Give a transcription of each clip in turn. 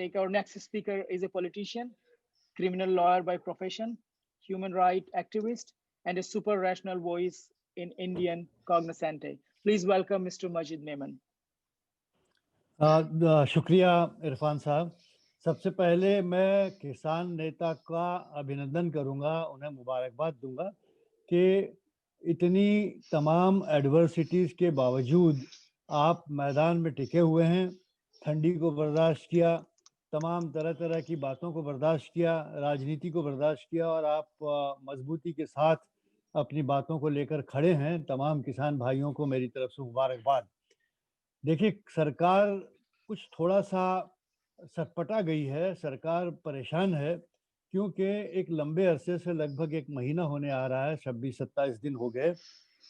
take our next speaker is a politician, criminal lawyer by profession, human rights activist, and a super rational voice in Indian cognoscente. Please welcome Mr. Majid Memon. शुक्रिया इरफान साहब। सबसे पहले मैं किसान नेता का अभिनंदन करूंगा, उन्हें मुबारकबाद दूंगा कि इतनी तमाम एडवर्सिटीज़ के बावजूद आप मैदान में टिके हुए हैं, ठंडी को बर्दाश्त किया, तमाम तरह तरह की बातों को बर्दाश्त किया, राजनीति को बर्दाश्त किया और आप मजबूती के साथ अपनी बातों को लेकर खड़े हैं। तमाम किसान भाइयों को मेरी तरफ से मुबारकबाद। देखिए, सरकार कुछ थोड़ा सा सटपटा गई है, सरकार परेशान है क्योंकि एक लंबे अरसे से लगभग 1 महीना होने आ रहा है, 26-27 दिन हो गए,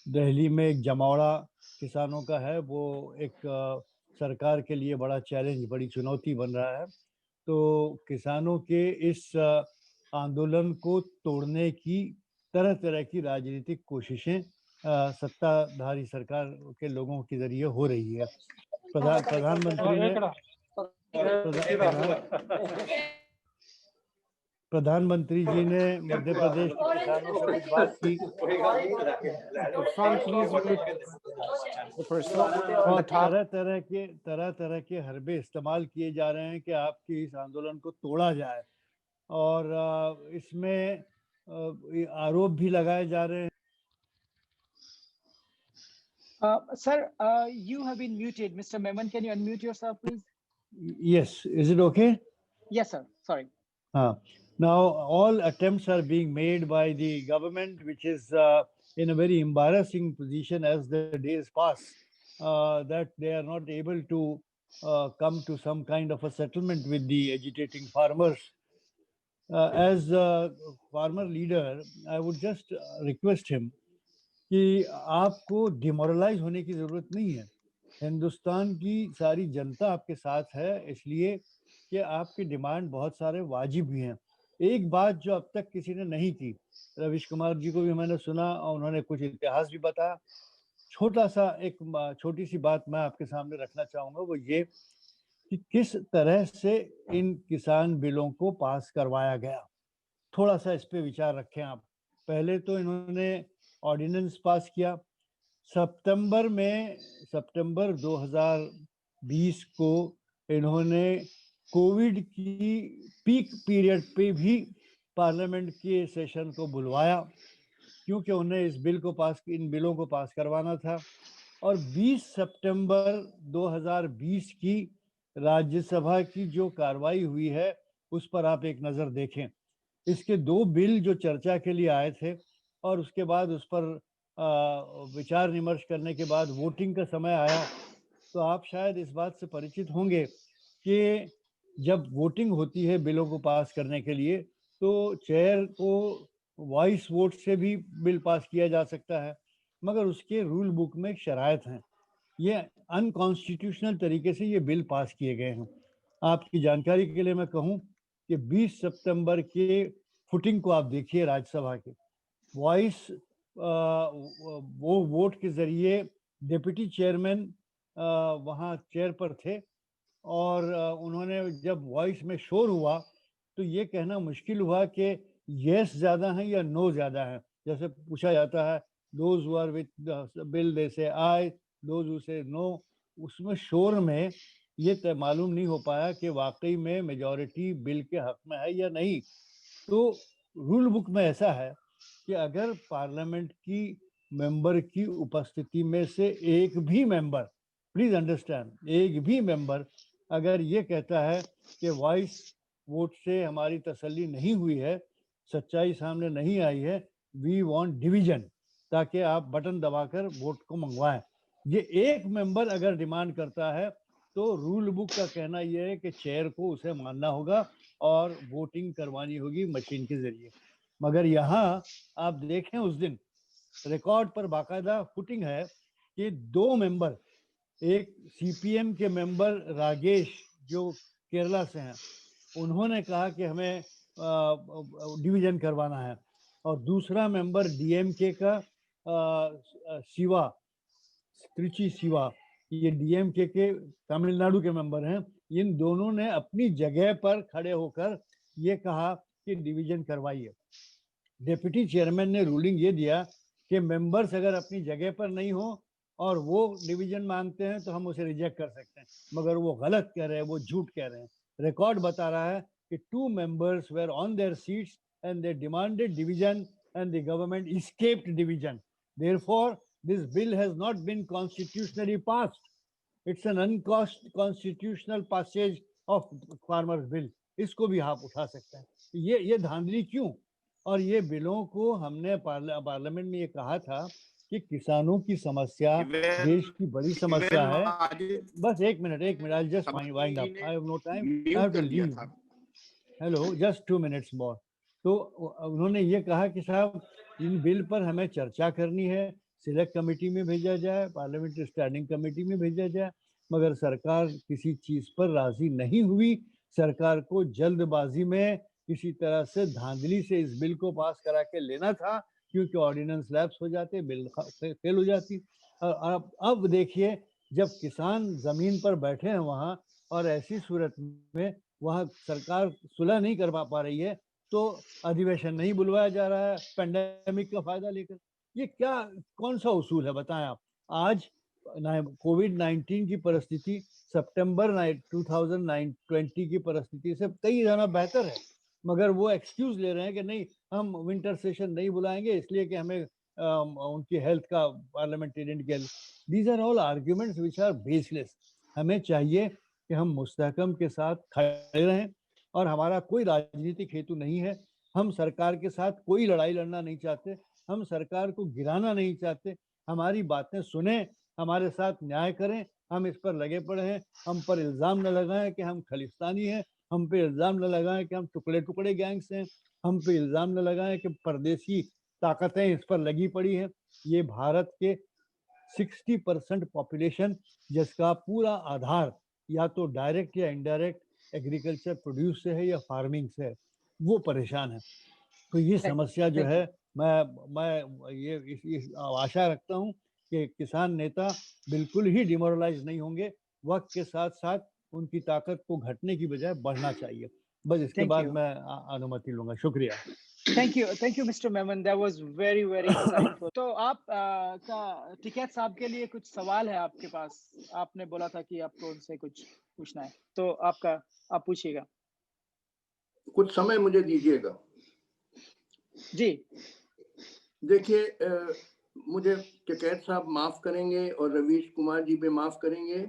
दिल्ली में एक जमावड़ा किसानों का है, वो एक सरकार के लिए बड़ा चैलेंज, बड़ी चुनौती बन रहा है। तो किसानों के इस आंदोलन को तोड़ने की तरह तरह की राजनीतिक कोशिशें सत्ताधारी सरकार के लोगों के जरिए हो रही है। प्रधानमंत्री जी ने मध्य प्रदेश के किसानों से कुछ बात की और तरह तरह के हरबे इस्तेमाल किए जा रहे हैं कि आपके इस आंदोलन को तोड़ा जाए और इसमें आरोप भी लगाए जा रहे हैं। Sir, you have been muted. Mr. Memon, can you unmute yourself, please? Yes, is it okay? Yes, sir. Sorry. Now, all attempts are being made by the government, which is in a very embarrassing position as the days pass, that they are not able to come to some kind of a settlement with the agitating farmers. As a farmer leader, I would just request him कि आपको demoralise होने की ज़रूरत नहीं है। हिंदुस्तान की सारी जनता आपके साथ है, इसलिए कि आपकी डिमांड बहुत सारे वाजिब भी हैं। एक बात जो अब तक किसी ने नहीं की, रविश कुमार जी को भी मैंने सुना और उन्होंने कुछ इतिहास भी बताया। छोटी सी बात मैं आपके सामने रखना चाहूँगा, वो ये कि किस तरह से इन किसान बिलों को पास करवाया गया। थोड़ा सा इस पे विचार रखें आप। पहले तो इन्होंने ऑर्डिनेंस पास किया सितंबर 2020 को। इन्होंने कोविड की पीक पीरियड पे भी पार्लियामेंट के सेशन को बुलवाया क्योंकि उन्हें इन बिलों को पास करवाना था। और 20 सितंबर 2020 की राज्यसभा की जो कार्रवाई हुई है उस पर आप एक नज़र देखें। इसके 2 बिल जो चर्चा के लिए आए थे और उसके बाद उस पर विचार विमर्श करने के बाद वोटिंग का समय आया, तो आप शायद इस बात से परिचित होंगे कि जब वोटिंग होती है बिलों को पास करने के लिए तो चेयर को वॉइस वोट से भी बिल पास किया जा सकता है, मगर उसके रूल बुक में शराइत हैं। ये अनकॉन्स्टिट्यूशनल तरीके से ये बिल पास किए गए हैं। आपकी जानकारी के लिए मैं कहूँ कि 20 सितंबर के फुटिंग को आप देखिए, राज्यसभा के वॉइस वो वोट के जरिए डिप्टी चेयरमैन वहाँ चेयर पर थे और उन्होंने जब वॉइस में शोर हुआ तो ये कहना मुश्किल हुआ कि यस ज़्यादा हैं या नो ज़्यादा हैं। जैसे पूछा जाता है those who are with bill they say I, those who say no. उसमें शोर में ये मालूम नहीं हो पाया कि वाकई में मेजॉरिटी बिल के हक में है या नहीं। तो रूल बुक में ऐसा है कि अगर पार्लियामेंट की मेंबर की उपस्थिति में से एक भी मेंबर, प्लीज अंडरस्टैंड, एक भी मेंबर अगर ये कहता है कि वॉइस वोट से हमारी तसल्ली नहीं हुई है, सच्चाई सामने नहीं आई है, वी वांट डिवीजन, ताकि आप बटन दबाकर वोट को मंगवाएं, ये एक मेंबर अगर डिमांड करता है तो रूल बुक का कहना यह है कि चेयर को उसे मानना होगा और वोटिंग करवानी होगी मशीन के जरिए। मगर यहाँ आप देखें उस दिन रिकॉर्ड पर बाकायदा फुटिंग है कि 2 मेंबर, एक सीपीएम के मेंबर रागेश जो केरला से हैं, उन्होंने कहा कि हमें डिवीजन करवाना है, और दूसरा मेंबर डीएमके का त्रिची शिवा, ये डीएमके के तमिलनाडु के मेंबर हैं, इन दोनों ने अपनी जगह पर खड़े होकर ये कहा कि डिवीजन करवाइए। डिप्टी चेयरमैन ने रूलिंग ये दिया कि मेंबर्स अगर अपनी जगह पर नहीं हो और वो डिवीजन मांगते हैं तो हम उसे रिजेक्ट कर सकते हैं, मगर वो गलत कह रहे हैं, वो झूठ कह रहे हैं। रिकॉर्ड बता रहा है कि 2 members were on their seats and they demanded division and the government escaped division. Therefore, this bill has not been constitutionally passed. It's an unconstitutional passage of farmers bill. इसको भी आप उठा सकते हैं। ये धांधली क्यों? और ये बिलों को हमने पार्लियामेंट में ये कहा था कि किसानों की समस्या देश की बड़ी समस्या है। बस एक minute, I just wind up, I have no time, I have to leave. Hello, just 2 minutes more. तो उन्होंने ये कहा कि साहब इन बिल पर हमें चर्चा करनी है, सिलेक्ट कमेटी में भेजा जाए, पार्लियामेंट्री स्टैंडिंग कमेटी में भेजा जाए, मगर सरकार किसी चीज पर राजी नहीं हुई। सरकार को जल्दबाजी में किसी तरह से धांधली से इस बिल को पास करा के लेना था, क्योंकि ऑर्डिनेंस लैप्स हो जाते, बिल फेल हो जाती। और अब देखिए, जब किसान जमीन पर बैठे हैं वहां और ऐसी सूरत में वहां सरकार सुलह नहीं कर पा रही है, तो अधिवेशन नहीं बुलवाया जा रहा है पेंडेमिक का फायदा लेकर। ये क्या, कौन सा उसूल है बताएं आप? आज कोविड-19 की परिस्थिति सितंबर 2020 की परिस्थिति से कई ज्यादा बेहतर है, मगर वो एक्सक्यूज ले रहे हैं कि नहीं, हम विंटर सेशन नहीं बुलाएंगे इसलिए कि हमें उनकी हेल्थ का, पार्लियामेंटेरियन के। These are all arguments which are baseless. हमें चाहिए कि हम मुस्तहकम के साथ खड़े रहें, और हमारा कोई राजनीतिक हेतु नहीं है। हम सरकार के साथ कोई लड़ाई लड़ना नहीं चाहते, हम सरकार को गिराना नहीं चाहते। हमारी बातें सुने, हमारे साथ न्याय करें, हम इस पर लगे पड़े हैं। हम पर इल्ज़ाम न लगाएं कि हम खालिस्तानी हैं, हम पे इल्ज़ाम न लगाएं कि हम टुकड़े टुकड़े गैंग्स हैं, हम पे इल्ज़ाम न लगाएं कि परदेसी ताकतें इस पर लगी पड़ी हैं। ये भारत के 60% पॉपुलेशन, जिसका पूरा आधार या तो डायरेक्ट या इनडायरेक्ट एग्रीकल्चर प्रोड्यूस से है या फार्मिंग से है, वो परेशान है। तो ये समस्या जो है, मैं ये इस आशा रखता हूँ कि किसान नेता बिल्कुल ही डिमोरलाइज नहीं होंगे। वक्त के साथ साथ उनकी ताकत को घटने की बजाय बढ़ना चाहिए। बस इसके बाद मैं अनुमति लूंगा। शुक्रिया। Thank you mister Memon, that was very insightful. तो आप का टिकैत साहब के लिए कुछ सवाल है आपके पास? आपने बोला था कि आपको उनसे कुछ पूछना है, तो आप पूछिएगा। कुछ समय मुझे दीजिएगा। जी। देखिए, मुझे टिकैत साहब माफ करेंगे और रवीश कुमार जी भी माफ करेंगे,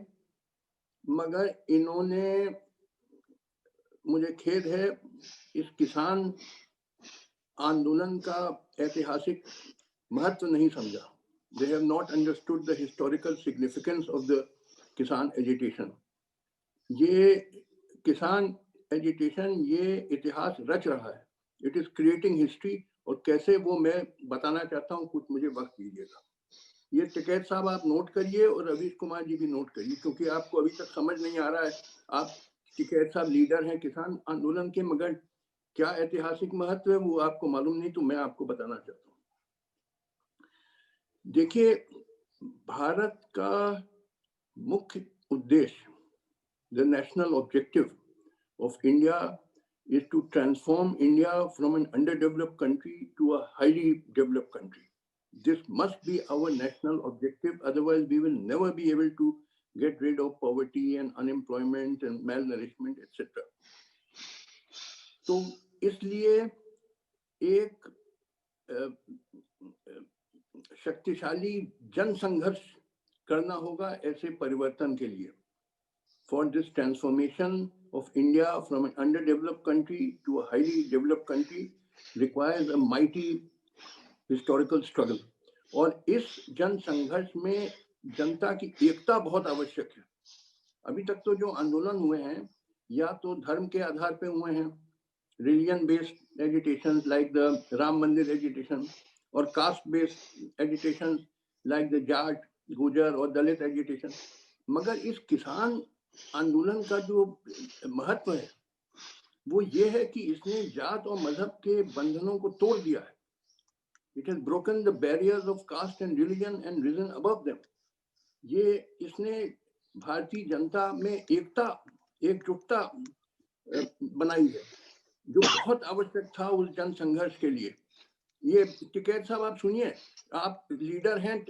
मगर इन्होंने, मुझे खेद है, इस किसान आंदोलन का ऐतिहासिक महत्व नहीं समझा। They have not understood the historical significance of the किसान एजिटेशन। ये किसान एजिटेशन ये इतिहास रच रहा है, इट इज क्रिएटिंग हिस्ट्री, और कैसे वो मैं बताना चाहता हूँ, कुछ मुझे वक्त दीजिएगा। ये टिकैत साहब आप नोट करिए और रवीश कुमार जी भी नोट करिए, क्योंकि आपको अभी तक समझ नहीं आ रहा है। आप टिकैत साहब लीडर हैं किसान आंदोलन के, मगर क्या ऐतिहासिक महत्व है वो आपको मालूम नहीं, तो मैं आपको बताना चाहता हूँ। देखिए, भारत का मुख्य उद्देश्य, the national objective of India is to transform India from an underdeveloped country to a highly developed country. This must be our national objective, otherwise we will never be able to get rid of poverty and unemployment and malnourishment, etc. तो इसलिए एक शक्तिशाली जन संघर्ष करना होगा ऐसे परिवर्तन के लिए। For this transformation of India from an underdeveloped country to a highly developed country requires a mighty historical struggle. और इस जन संघर्ष में जनता की एकता बहुत आवश्यक है। अभी तक तो जो आंदोलन हुए हैं, या तो धर्म के आधार पे हुए हैं, religion based agitations like the Ram मंदिर एजिटेशन, और caste based agitation like the Jat, गुजर और दलित एजिटेशन। मगर इस किसान आंदोलन का जो महत्व है वो ये है कि इसने जात और मजहब के बंधनों को तोड़ दिया है। It has broken the barriers of caste and religion and risen above them. ये इसने भारतीय जनता में एकता एकजुटता बनाई है, जो बहुत आवश्यक था उस जन संघर्ष के लिए। ये टिकैत साहब आप सुनिए, आप लीडर हैं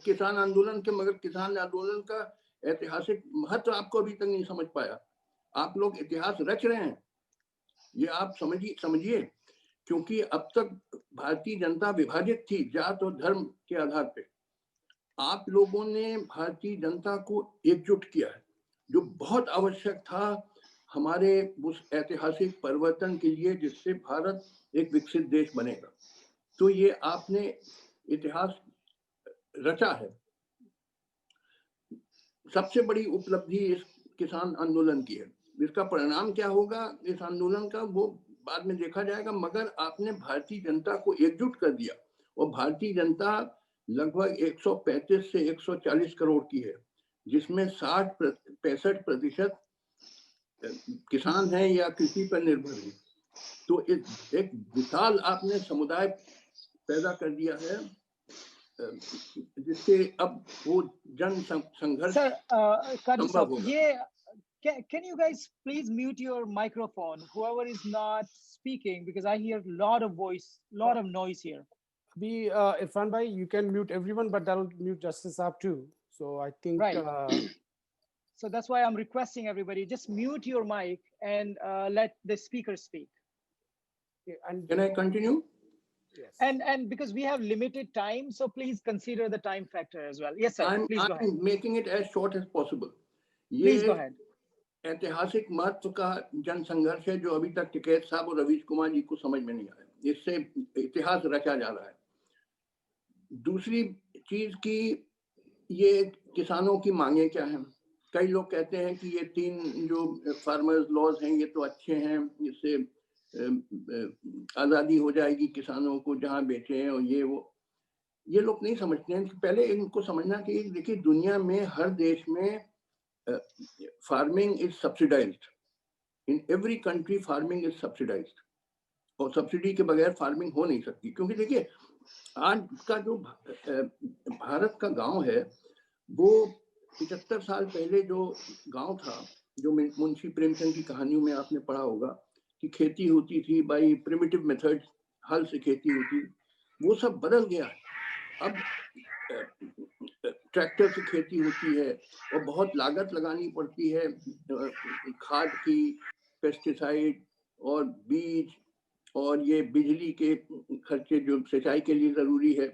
किसान आंदोलन के, मगर किसान आंदोलन का ऐतिहासिक महत्व आपको अभी तक नहीं समझ पाया। आप लोग इतिहास रच रहे हैं, ये आप समझिए, क्योंकि अब तक भारतीय जनता विभाजित थी जात और धर्म के आधार पे। आप लोगों ने भारतीय जनता को एकजुट किया है, जो बहुत आवश्यक था हमारे उस ऐतिहासिक परिवर्तन के लिए, जिससे भारत एक विकसित देश बनेगा। तो ये आपने इतिहास रचा है। सबसे बड़ी उपलब्धि इस किसान आंदोलन की है। इसका परिणाम क्या होगा इस आंदोलन का, वो बाद में देखा जाएगा, मगर आपने भारतीय जनता को एकजुट कर दिया। और भारतीय जनता लगभग 135 से 140 करोड़ की है, जिसमें 65% किसान हैं या कृषि पर निर्भर हैं। तो एक विशाल आपने समुदाय पैदा कर दिया है, जिससे अब वो जन संघर्ष संभव होगा। Can you guys please mute your microphone, whoever is not speaking, because I hear a lot of noise here. Irfan bhai, you can mute everyone, but that'll mute Justice Saab too. So I think right. So that's why I'm requesting everybody, just mute your mic and let the speaker speak. And can I continue? Yes. And because we have limited time, so please consider the time factor as well. Yes, sir. Please go ahead. I'm making it as short as possible. Please go ahead. ऐतिहासिक महत्व का जन संघर्ष है, जो अभी तक टिकैत साहब और रवीश कुमार जी को समझ में नहीं आया। इससे इतिहास रचा जा रहा है। दूसरी चीज की, ये किसानों की मांगे क्या हैं? कई लोग कहते हैं कि ये 3 जो फार्मर्स लॉज हैं ये तो अच्छे हैं, इससे आज़ादी हो जाएगी किसानों को, जहाँ बेचे हैं और ये वो। ये लोग नहीं समझते हैं कि पहले इनको समझना कि देखिए, दुनिया में हर देश में farming is subsidised. In every country farming is subsidised, और सब्सिडी के बगैर फार्मिंग हो नहीं सकती। क्योंकि देखिए, आज का जो भारत का गांव है, वो 75 साल पहले जो गांव था, जो मुंशी प्रेमचंद की कहानियों में आपने पढ़ा होगा कि खेती होती थी बाई प्रिमिटिव मेथड, हल से खेती होती, वो सब बदल गया है। अब ट्रैक्टर से खेती होती है और बहुत लागत लगानी पड़ती है, खाद की, पेस्टिसाइड और बीज और ये बिजली के खर्चे जो सिंचाई के लिए जरूरी है।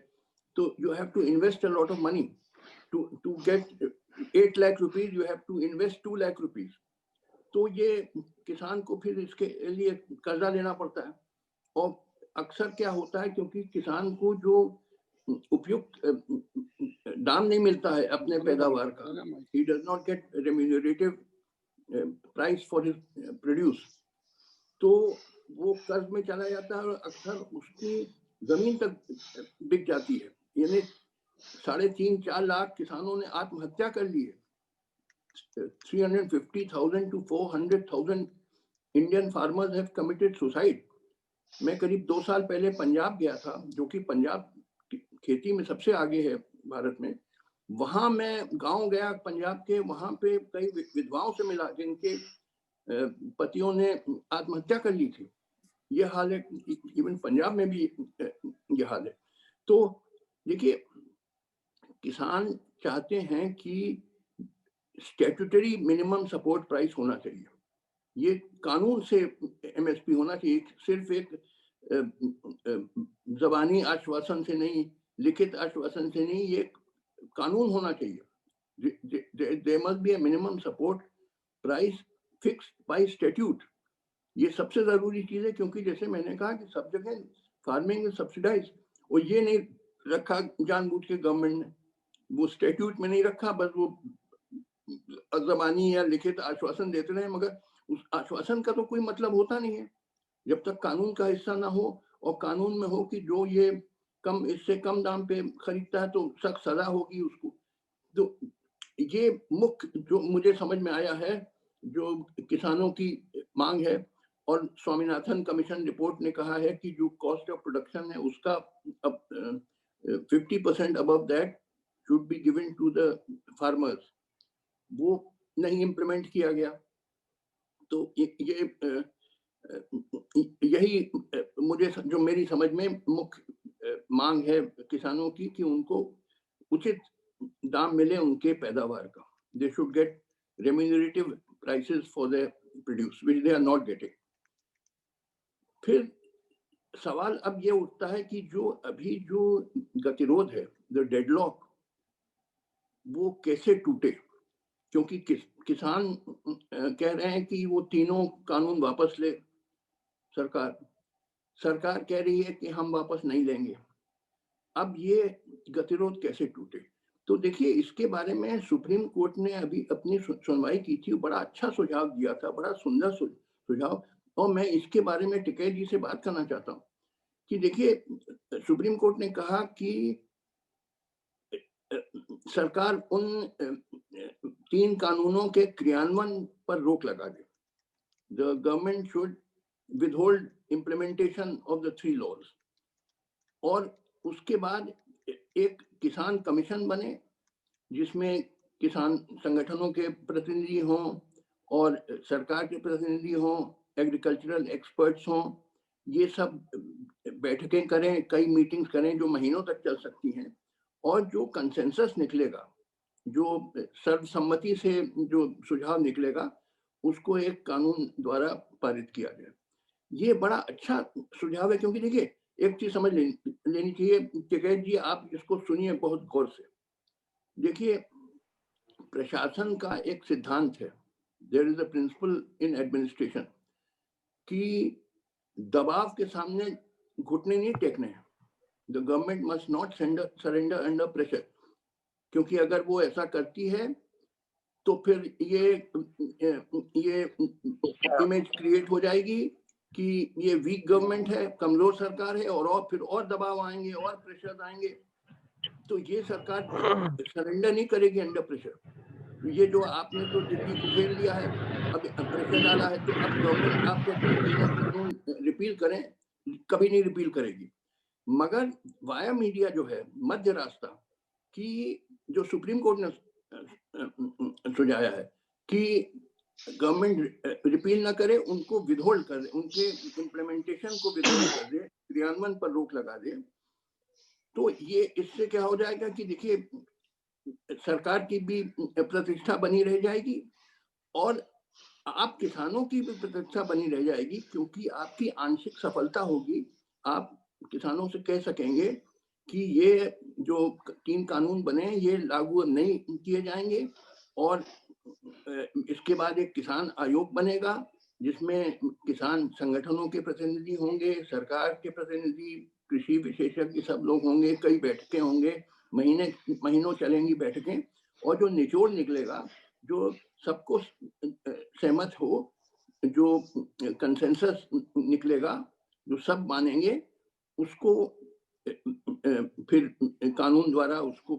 तो you have to invest a lot of money to get 8 lakh rupees, you have to invest 2 lakh rupees. तो ये किसान को फिर इसके लिए कर्जा लेना पड़ता है। और अक्सर क्या होता है, क्योंकि किसान को जो उपयुक्त दाम नहीं मिलता है अपने पैदावार का, he does not get remunerative price for his produce, तो वो कर्ज में चला जाता है और अक्सर उसकी जमीन तक बिक जाती है। यानी 3.5-4 लाख किसानों ने आत्महत्या कर ली है। 350,000 to 400,000 Indian farmers have committed suicide. मैं करीब 2 साल पहले पंजाब गया था, जो कि पंजाब खेती में सबसे आगे है भारत में। वहां मैं गांव गया पंजाब के, वहां पे कई विधवाओं से मिला जिनके पतियों ने आत्महत्या कर ली थी। ये हाल है, इवन पंजाब में भी ये हाल है। तो देखिए, किसान चाहते हैं कि स्टैट्यूटरी मिनिमम सपोर्ट प्राइस होना चाहिए। ये कानून से एमएसपी होना चाहिए, सिर्फ एक जबानी आश्वासन से नहीं, लिखित आश्वासन से नहीं, ये कानून होना चाहिए। There must be a minimum support price fixed by statute. ये सबसे जरूरी चीज है, क्योंकि जैसे मैंने कहा कि सब जगह फार्मिंग इज सब्सिडाइज, और ये नहीं रखा जानबूझ के गवर्नमेंट ने, वो स्टैट्यूट में नहीं रखा, बस वो जबानी या लिखित आश्वासन देते रहे, मगर उस आश्वासन का तो कोई मतलब होता नहीं है जब तक कानून का हिस्सा ना हो। और कानून में हो कि जो ये इससे कम दाम पे खरीदता है तो सख्त सजा होगी उसको। तो ये मुख्य जो मुझे समझ में आया है, जो किसानों की मांग है। और स्वामीनाथन कमीशन रिपोर्ट ने कहा है कि जो कॉस्ट ऑफ प्रोडक्शन है उसका अब 50% above that should be given to the farmers. वो नहीं इम्प्लीमेंट किया गया। तो यही मुझे जो मेरी समझ में मुख्य मांग है किसानों की कि उनको उचित दाम मिले उनके पैदावार का. They should get remunerative prices for their produce, which they are not getting. फिर सवाल अब ये उठता है कि जो अभी जो गतिरोध है, the deadlock, वो कैसे टूटे, क्योंकि किसान कह रहे हैं कि वो तीनों कानून वापस ले. सरकार कह रही है कि हम वापस नहीं लेंगे. अब ये गतिरोध कैसे टूटे? तो देखिए, इसके बारे में सुप्रीम कोर्ट ने अभी अपनी सुनवाई की थी. बड़ा अच्छा सुझाव दिया था, बड़ा सुंदर सुझाव. और मैं इसके बारे में टिकैत जी से बात करना चाहता हूँ कि देखिए, सुप्रीम कोर्ट ने कहा कि सरकार उन 3 कानूनों के क्रियान्वयन पर रोक लगा दे. The government should withhold implementation of the 3 laws. और उसके बाद एक किसान कमीशन बने जिसमें किसान संगठनों के प्रतिनिधि हों और सरकार के प्रतिनिधि हों, एग्रीकल्चरल एक्सपर्ट्स हों. ये सब बैठकें करें, कई मीटिंग्स करें जो महीनों तक चल सकती हैं. और जो कंसेंसस निकलेगा, जो सर्वसम्मति से जो सुझाव निकलेगा, उसको एक कानून द्वारा पारित किया जाए. ये बड़ा अच्छा सुझाव है, क्योंकि देखिए, एक चीज समझ लेनी चाहिए. टिकैत जी, आप इसको सुनिए बहुत गौर से. देखिए, प्रशासन का एक सिद्धांत है, there is a principle in administration, कि दबाव के सामने घुटने नहीं टेकने हैं. The government must not surrender under pressure, क्योंकि अगर वो ऐसा करती है तो फिर ये इमेज क्रिएट हो जाएगी कि ये वीक गवर्नमेंट है, कमजोर सरकार है, और फिर और दबाव आएंगे और प्रेशर आएंगे. तो ये सरकार सरेंडर नहीं करेगी अंडर प्रेशर. ये जो आपने तो दिल्ली को घेर लिया है, अब प्रेशर डाला है, तो अब गवर्नमेंट आप कहते हैं तीनों कानून रिपील करें, कभी नहीं रिपील करेगी. मगर वाया मीडिया जो है मध्य रास्ता, कि जो सुप्रीम कोर्ट ने सुझाया है कि गवर्नमेंट रिपील ना करे, उनको विदहोल्ड कर दे, उनके इम्प्लीमेंटेशन को विदहोल्ड कर दे, क्रियान्वयन पर रोक लगा दे. तो ये इससे क्या हो जाएगा कि देखिए, सरकार की भी प्रतिष्ठा बनी रह जाएगी और आप किसानों की भी प्रतिष्ठा बनी रह जाएगी, क्योंकि आपकी आंशिक सफलता होगी. आप किसानों से कह सकेंगे कि ये जो 3 कानून बने ये लागू नहीं किए जाएंगे, और इसके बाद एक किसान आयोग बनेगा जिसमें किसान संगठनों के प्रतिनिधि होंगे, सरकार के प्रतिनिधि, कृषि विशेषज्ञ सब लोग होंगे. कई बैठकें होंगे, महीनों चलेंगी बैठकें, और जो निचोड़ निकलेगा, जो सबको सहमत हो, जो कंसेंसस निकलेगा, जो सब मानेंगे, उसको फिर कानून द्वारा उसको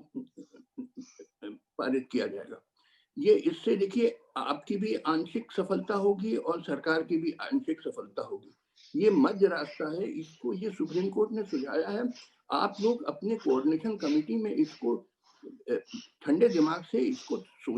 पारित किया जाएगा. ये इससे देखिए, आपकी भी आंशिक सफलता होगी और सरकार की भी आंशिक सफलता होगी. ये मध्य रास्ता है, इसको ये सुप्रीम कोर्ट ने सुझाया है. आप लोग अपने कोऑर्डिनेशन कमेटी में इसको ठंडे दिमाग से इसको सोच